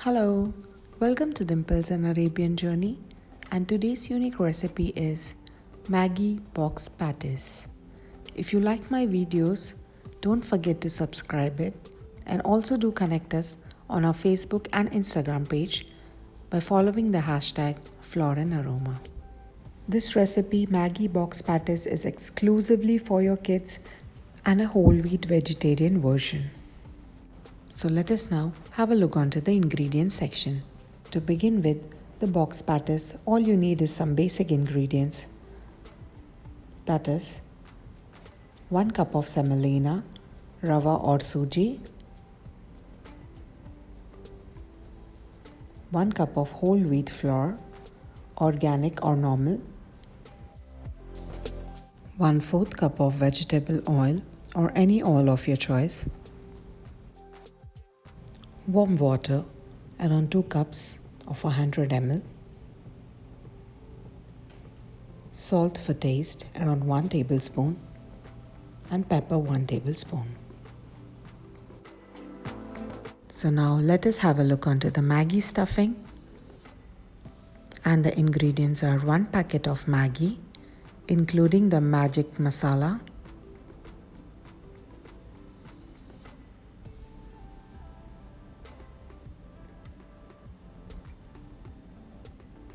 Hello, welcome to Dimples and Arabian Journey, and today's unique recipe is Maggie box patties. If you like my videos, don't forget to subscribe it and also do connect us on our Facebook and Instagram page by following the hashtag #FloraandAroma. This recipe, Maggie box patties, is exclusively for your kids and a whole wheat vegetarian version. So let us now have a look onto the ingredients section. To begin with, the box patties, all you need is some basic ingredients. That is 1 cup of semolina, rava or suji, 1 cup of whole wheat flour, organic or normal, 1/4 cup of vegetable oil or any oil of your choice, warm water around 2 cups of 100 ml, salt for taste around 1 tablespoon, and pepper 1 tablespoon. So now let us have a look onto the Maggie stuffing. And the ingredients are 1 packet of Maggie, including the magic masala,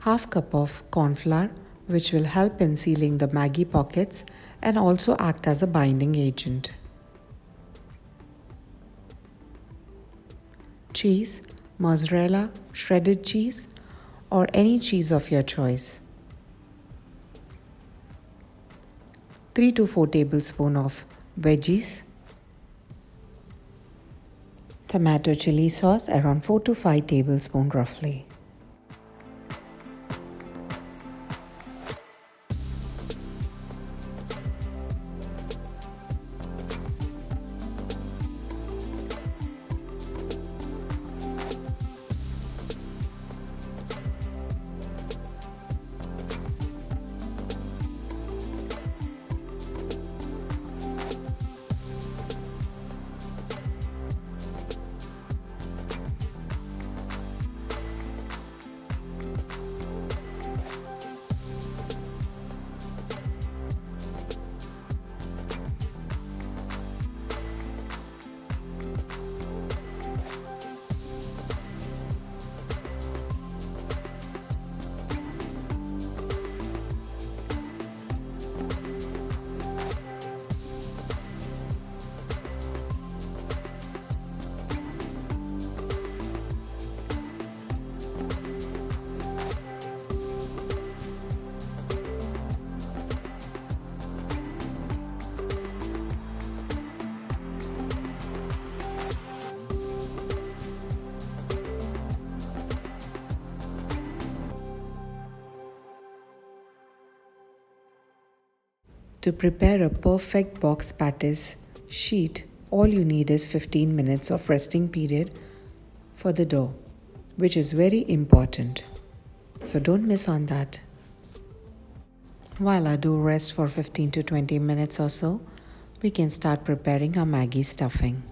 half cup of corn flour, which will help in sealing the Maggie pockets and also act as a binding agent. Cheese, mozzarella, shredded cheese, or any cheese of your choice. 3 to 4 tablespoons of veggies. Tomato chili sauce around 4 to 5 tablespoons roughly. To prepare a perfect box patties sheet, all you need is 15 minutes of resting period for the dough, which is very important. So don't miss on that. While our dough rests for 15 to 20 minutes or so, we can start preparing our Maggie stuffing.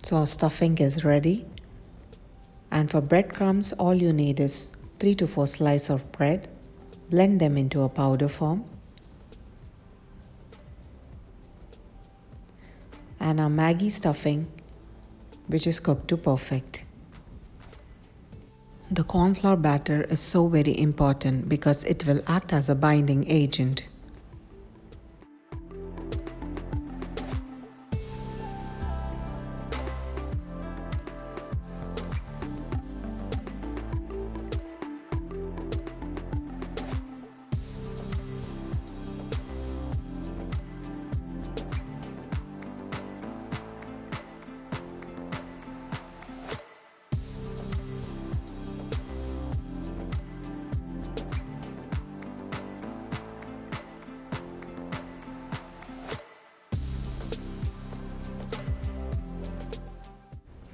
So our stuffing is ready, and for breadcrumbs all you need is 3 to 4 slices of bread. Blend them into a powder form, and our Maggie stuffing, which is cooked to perfect. The corn flour batter is so very important because it will act as a binding agent.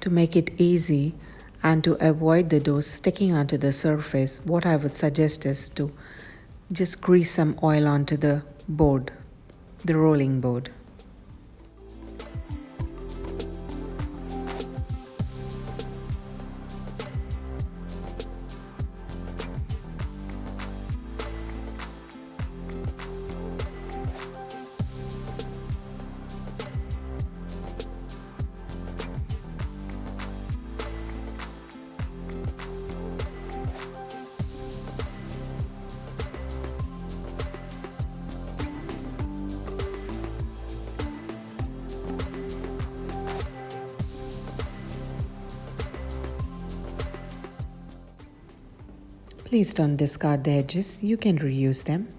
To make it easy and to avoid the dough sticking onto the surface, what I would suggest is to just grease some oil onto the board, the rolling board. Please don't discard the edges, you can reuse them.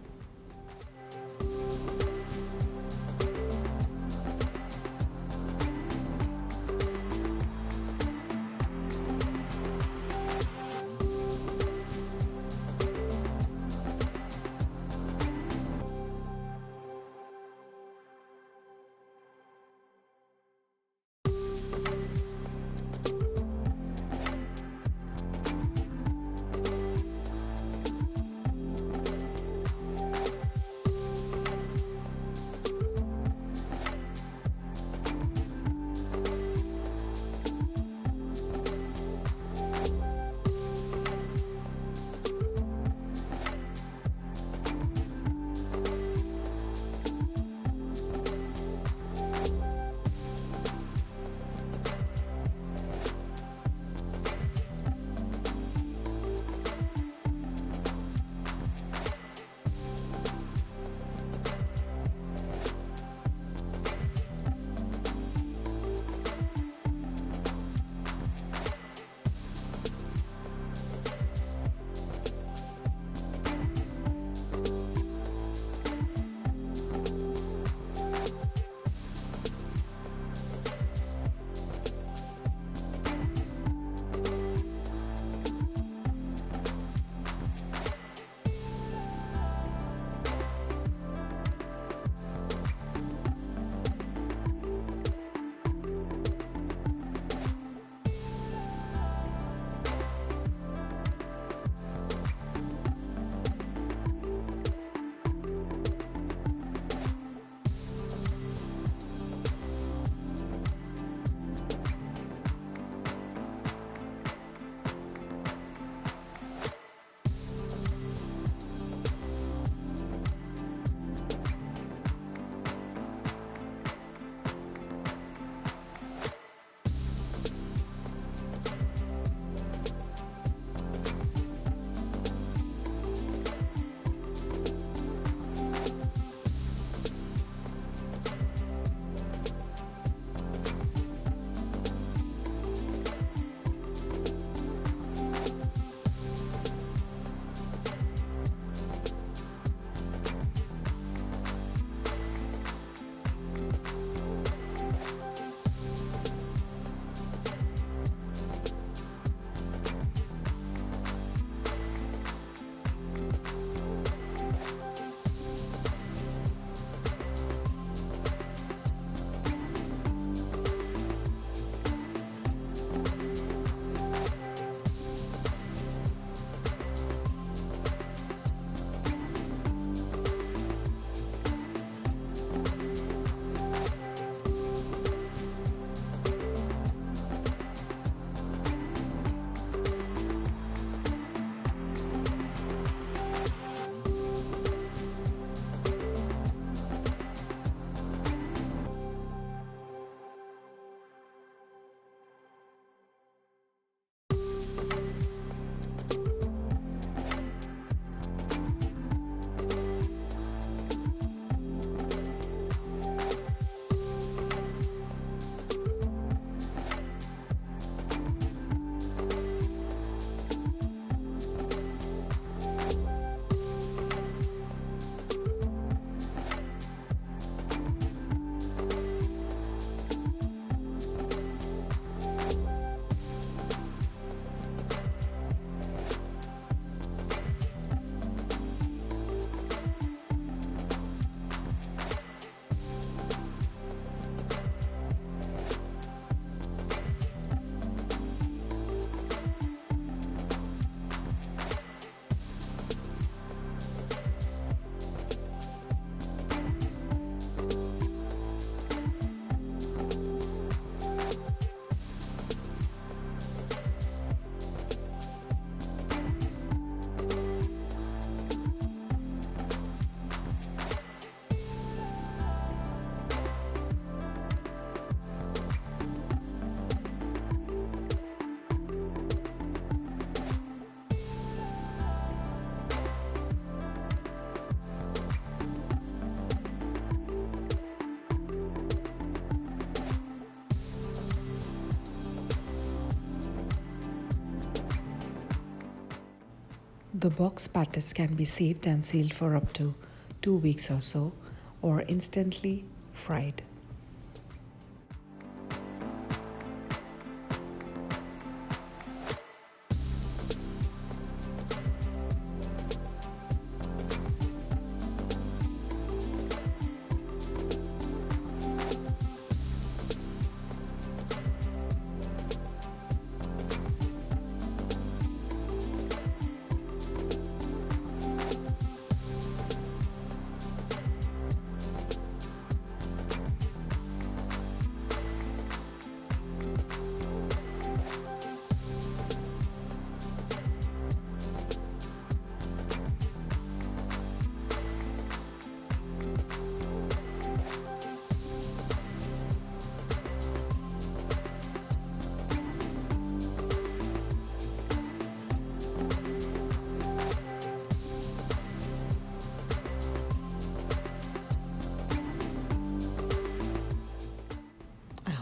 The box patties can be saved and sealed for up to 2 weeks or so, or instantly fried.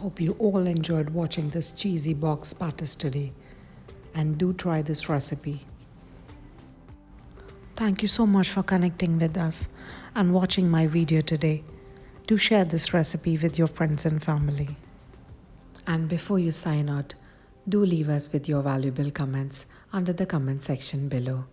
Hope you all enjoyed watching this cheesy box patties today, and do try this recipe. Thank you so much for connecting with us and watching my video today. Do share this recipe with your friends and family. And before you sign out, do leave us with your valuable comments under the comment section below.